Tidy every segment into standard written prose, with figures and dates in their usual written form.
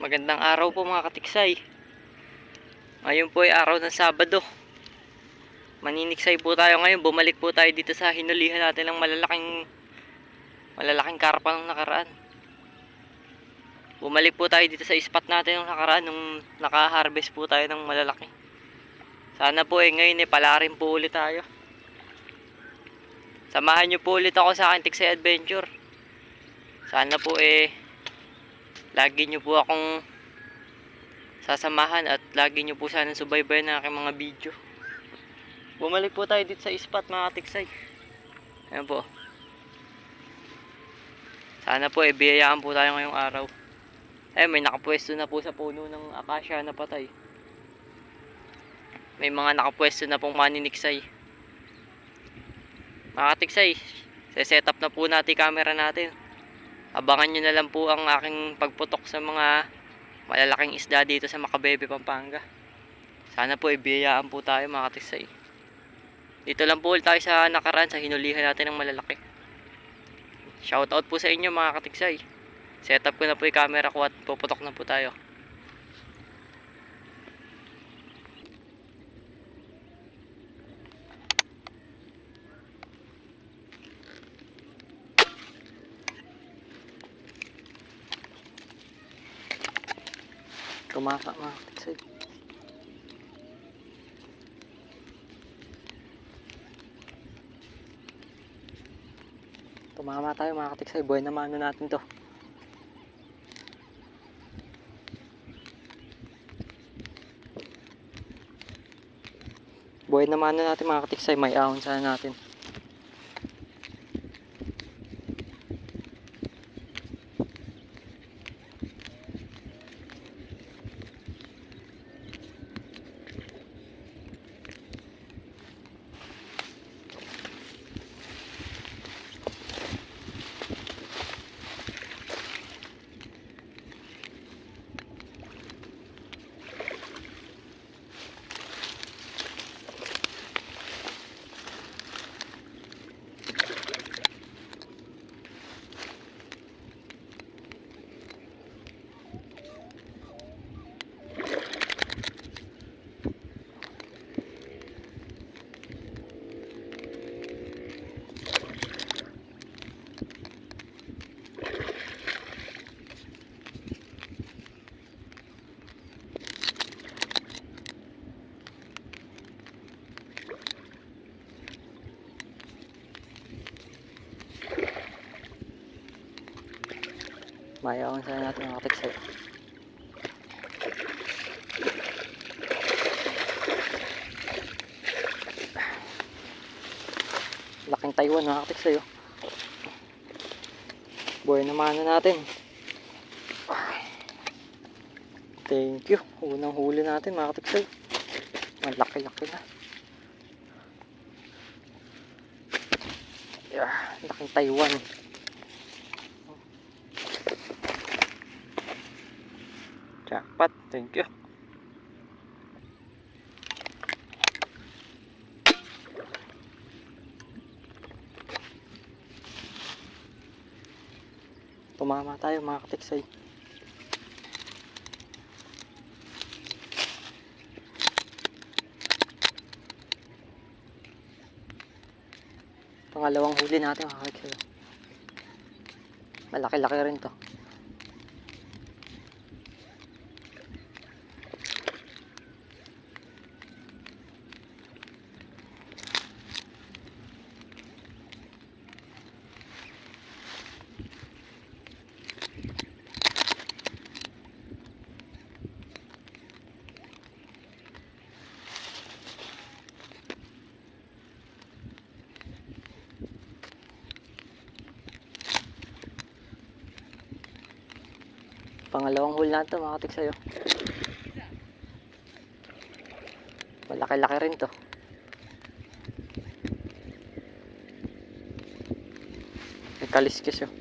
Magandang araw po mga katiksay. Ngayon po ay araw ng Sabado. Maniniksay po tayo ngayon. Bumalik po tayo dito sa hinulihan natin ng malalaking karpa nung nakaraan. Bumalik po tayo dito sa spot natin nung nakaraan nung naka-harvest po tayo ng malalaki. Sana po ngayon palarin po ulit tayo. Samahan nyo po ulit ako sa aking Tiksay Adventure. Sana po lagi nyo po akong sasamahan at lagi nyo po sana subaybayan ng aking mga video. Bumalik po tayo dito sa spot mga Tiksay. Ayan po. Sana po biyayaan po tayo ngayong araw. May nakapwesto na po sa puno ng akasya na patay. May mga nakapwesto na pong maniniksay. Mga Tiksay, set up na po natin camera natin. Abangan nyo na lang po ang aking pagputok sa mga malalaking isda dito sa Macabebe, Pampanga. Sana po biyayaan po tayo mga Tiksay. Dito lang po ulit tayo sa nakaraan sa hinulihan natin ng malalaki. Shoutout po sa inyo mga Katiksay. Set up ko na po yung camera ko at puputok na po tayo. Tumaka mga Katiksay. Tumama tayo mga Katiksay. Buhay na mano natin to. Buhay na mano natin mga Katiksay. May ahon sana natin. Mayawan sana natin mga Katiksay. Laking Taiwan mga Katiksay. Buhay na mano natin. Thank you. Unang huli natin mga Katiksay. Malaki-laki na. Laking Taiwan. Jackpot, thank you. Tumama tayo mga Katiksay. Pangalawang huli natin mga Katiksay. Malaki-laki rin to. Pangalawang hole na ito mga Katiksay. Malaki-laki rin to. May kaliskis yun.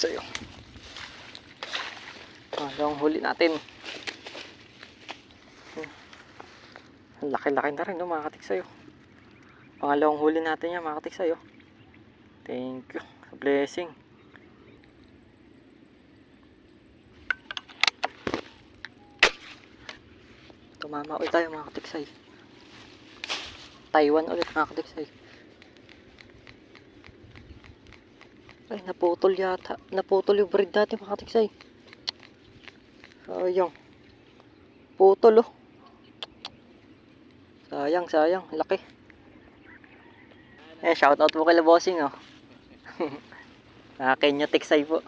sa'yo. Pangalawang huli natin. Ang laki-laki na rin no, mga katiksayo. Pangalawang huli natin yan, mga katiksayo. Thank you sa blessing. Tumama ulit tayo, mga katiksay. Taiwan ulit, mga katiksay. Ay, naputol yata. Naputol yung bread natin, mga katiksay. Sayang. Putol, oh. Sayang, sayang. Laki. Eh, shoutout po kay Bossing, oh. Kenya Tiksay po.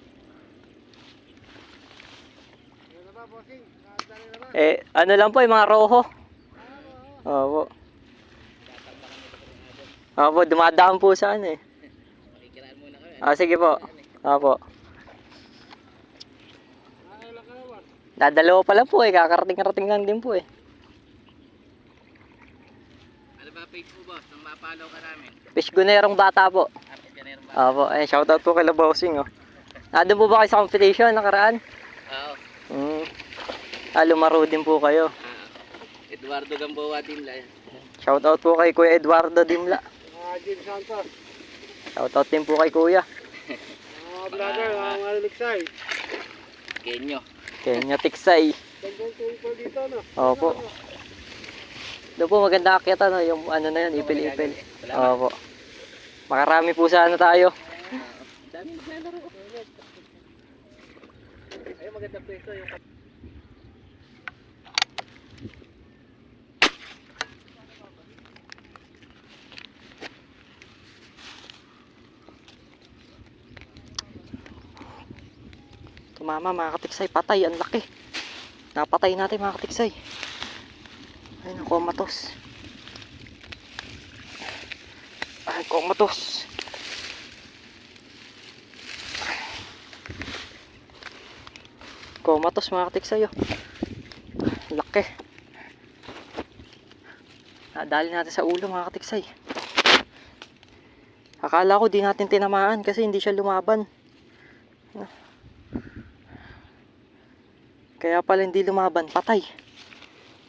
Eh, ano lang po, yung mga roho. Opo. Opo, dumadaan po sa ano eh. Sige po. Opo. Dadalawa pa lang po eh, kakarating-karating lang din po eh. Ano ba page mo, boss? Nang mapalaw ka namin? Pisgonerong bata po. Pisgonerong bata. Opo, eh, shoutout po kay Bossing, oh. Nandun po ba kayo sa competition nakaraan? Oo. Lumaro din po kayo. Eduardo Gamboa Dimla. Shoutout po kay Kuya Eduardo Dimla. Jim Santos. Shoutout din po kay Kuya. Mga vlogger, mga liksay. Kenyo. Kenya Tiksay. Gandang tuwing dito, no? Opo. Doon po maganda akyat ano, yung ano na yun, ipil-ipil. Opo. Makarami po sana tayo. Dami naglalaro. Ayun, maganda pwesto yung Tumama, mga katiksay, patay, ang laki. Napatay natin, mga katiksay. Ayun, komatos. Ay, komatos. Komatos, mga katiksay, oh. Laki. Nadali natin sa ulo, mga katiksay. Akala ko di natin tinamaan kasi hindi siya lumaban. Kaya pala hindi lumaban, patay.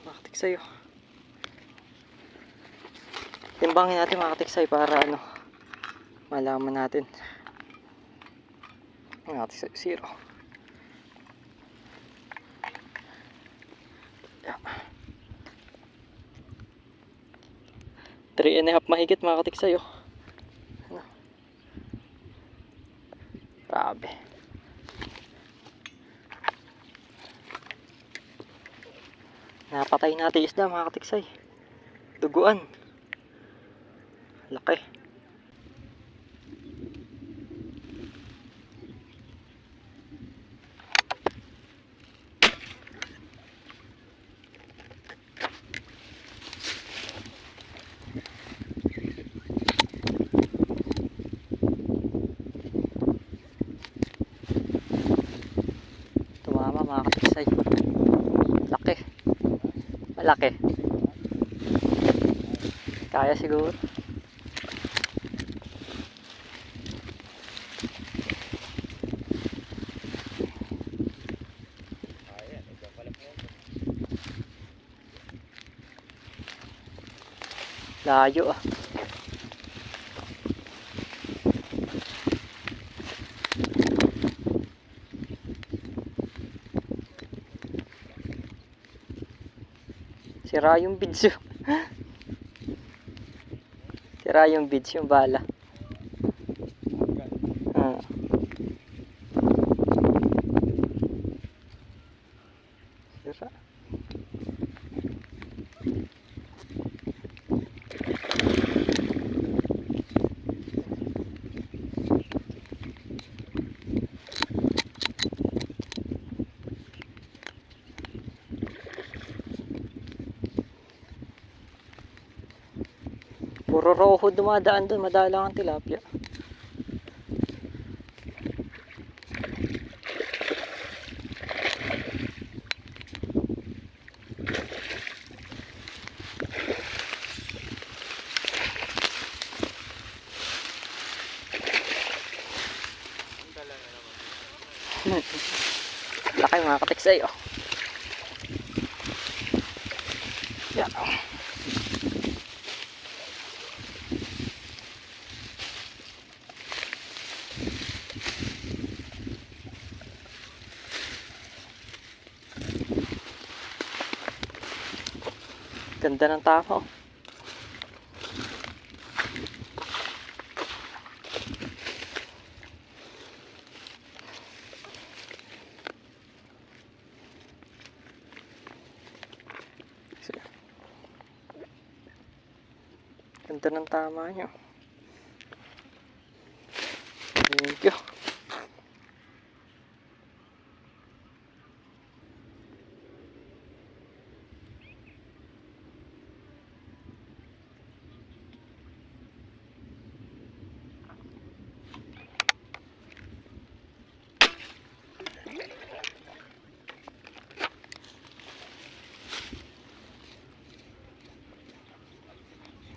Mga katiksay, oh. Timbangin natin, mga katiksay, para ano, malaman natin. Mga katiksay, 0. Yeah. 3.5 mahigit, mga katiksay, oh. Ano? Grabe. Napatay natin isda, mga katiksay. Duguan. Laki. Tumama, mga katiksay. Laki. Malaki. Kaya siguro. Layo ah. Sira yung bids. Sira yung bids, yung bala. Sira. Puro roho dumadaan doon, madalang ang tilapia. Laki mga katiksay, oh. Yan. Ganda ng tama, oh. Ganda ng tama nyo. Thank you.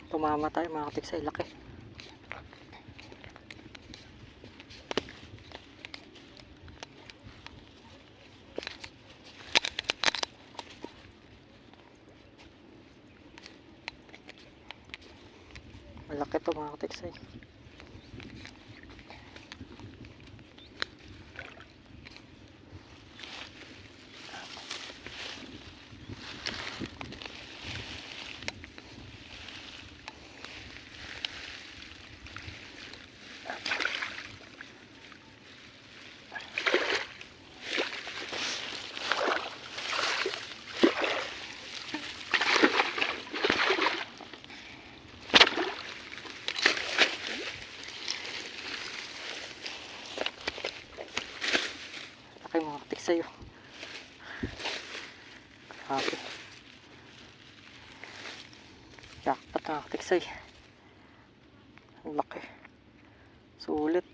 Tumama tayo mga katiksay, laki. Malaki to mga katiksay. Laki mga katiksay, oh. Grabe. Jackpot mga katiksay. Ang laki. Sulit.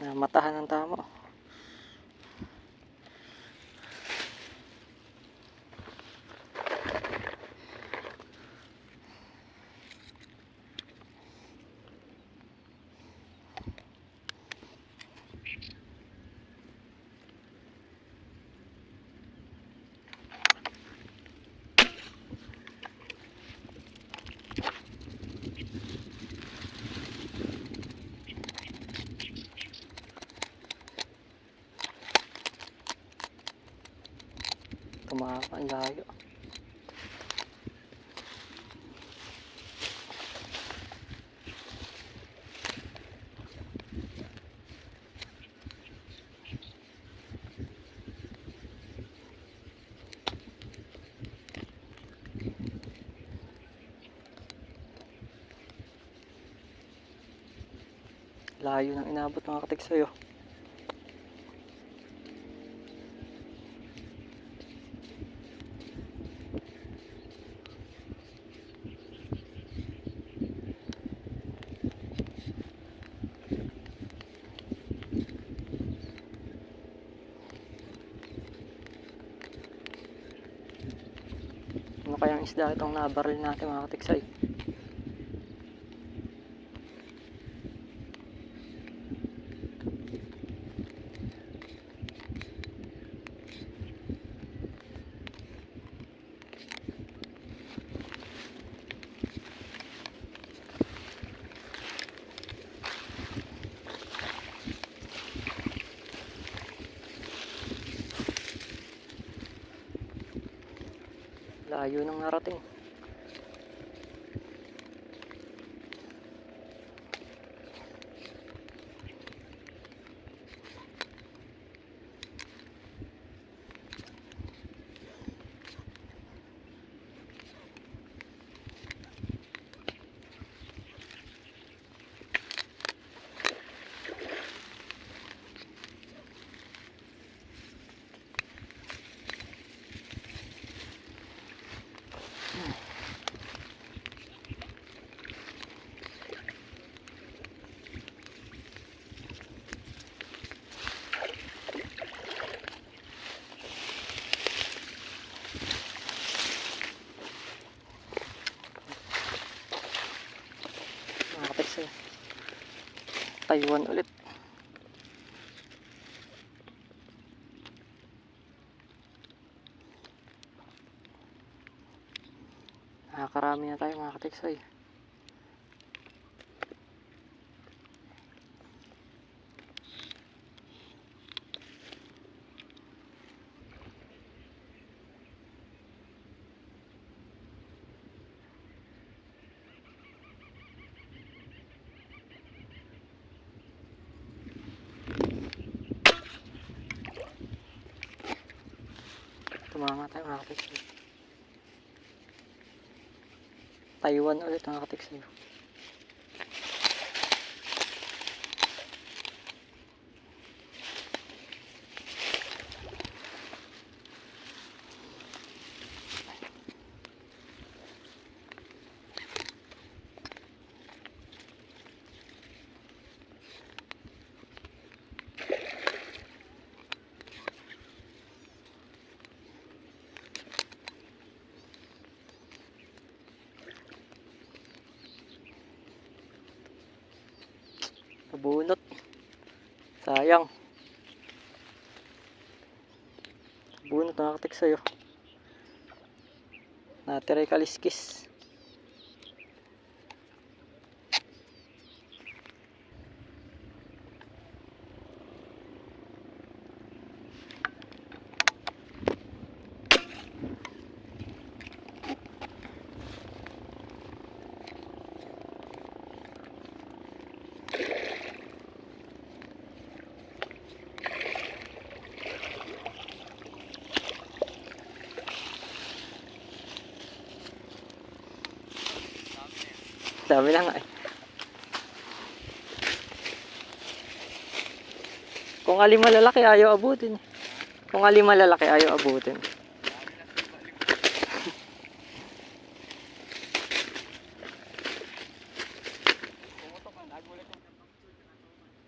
Namatahan ng tama, oh. Tumama ang layo. Layo ng inabot mga katiksay, oh. Ano kayang isda itong nabaril natin mga katiksay? Layo nang narating. Mga katiksay. Taiwan ulit. Nakakarami na tayo mga katiksoy. Tumama tayo mga katiksoy. Taiwan ulit mga katiksoy. Nabunot. Sayang. Nabunot mga katiksoy. Natiray kaliskis. Dami na nga eh. Kung alin malalaki ayaw abutin. Kung alin malalaki ayaw abutin.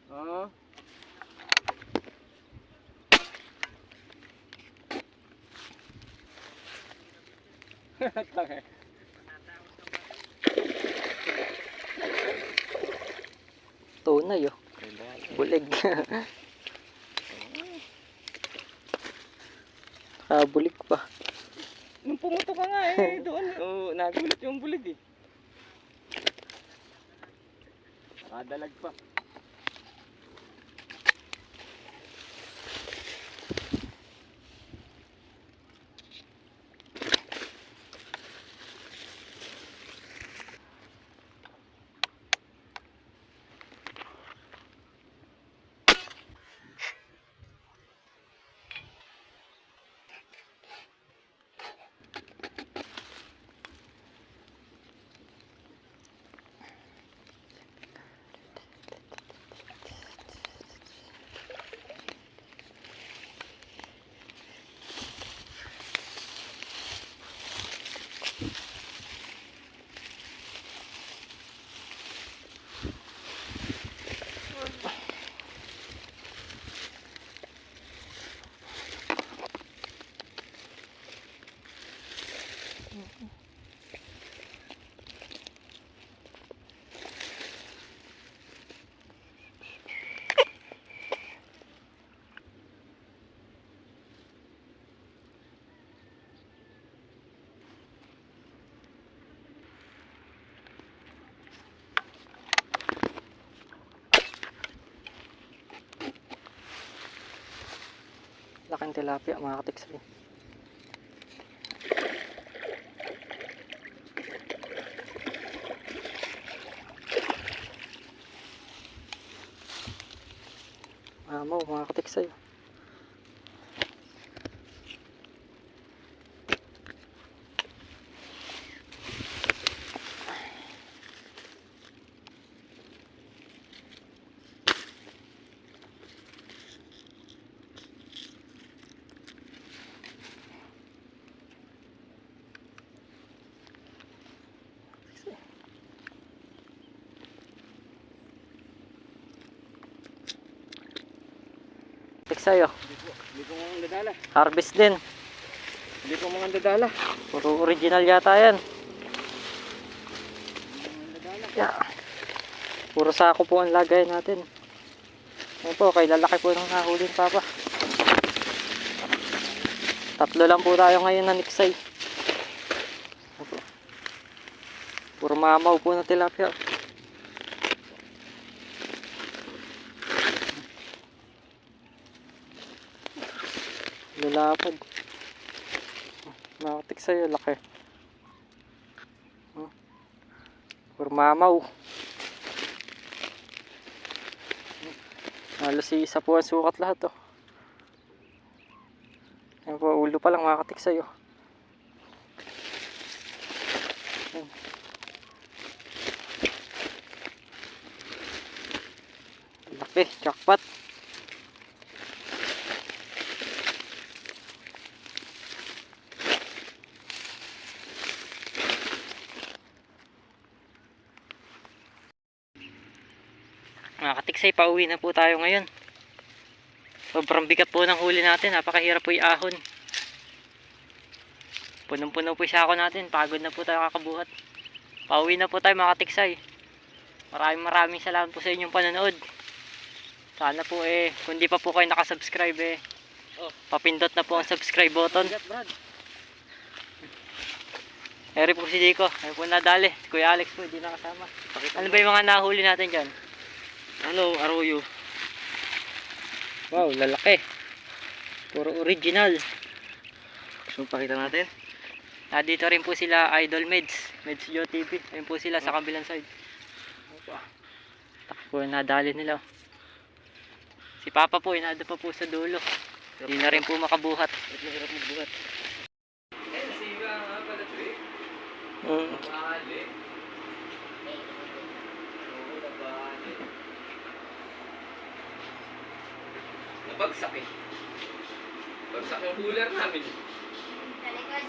Oo. Tunay oh. Bulig. Bulig pa. Nung pumutok ka nga eh, doon. Oh, nagulat yung bulig eh. Nakadalag pa. Laking tilapia mga katiksoy. Mamaw mga katiksoy. Tiksayo. Hindi ko mga dadala. Harvest din. Hindi ko mga dadala. Puro original yata yan. Yeah. Puro sako po ang lagay natin. Ngayon po, kay lalaki po ng nahulin papa. 3 lang po tayo ngayon na niksay. Puro mamaw po na tilapia. Lalapad. Nakatik sa'yo, laki. Puro mamaw. Halos isa po ang sukat lahat, oh. Yan po, ulo pa lang makakatik sa'yo. Yan. Laki, jackpot. Mga katiksay, pauwi na po tayo ngayon. Sobrang bigat po ng huli natin. Napakahirap po i-ahon. Punong-puno po yung sako natin. Pagod na po tayo kakabuhat. Pauwi na po tayo mga katiksay. Maraming salamat po sa inyong panonood. Sana po kung di pa po kayo nakasubscribe papindot na po ang subscribe button. Brad. Eri po si Dico. Ayun po nadali. Si Kuya Alex po hindi nakasama. Ano ba yung mga nahuli natin dyan? Ano, aroyo. Wow, lalaki. Puro original. So, pakita natin. Dito rin po sila Idol Meds. Meds Joe TV. Ayun po sila sa kabilang side. Takpo yung nadali nila. Si Papa po, inado pa po sa dulo. Hindi na rin po makabuhat. Hirap magbuhat. Nabagsak eh. Bagsak yung cooler namin. Talikod.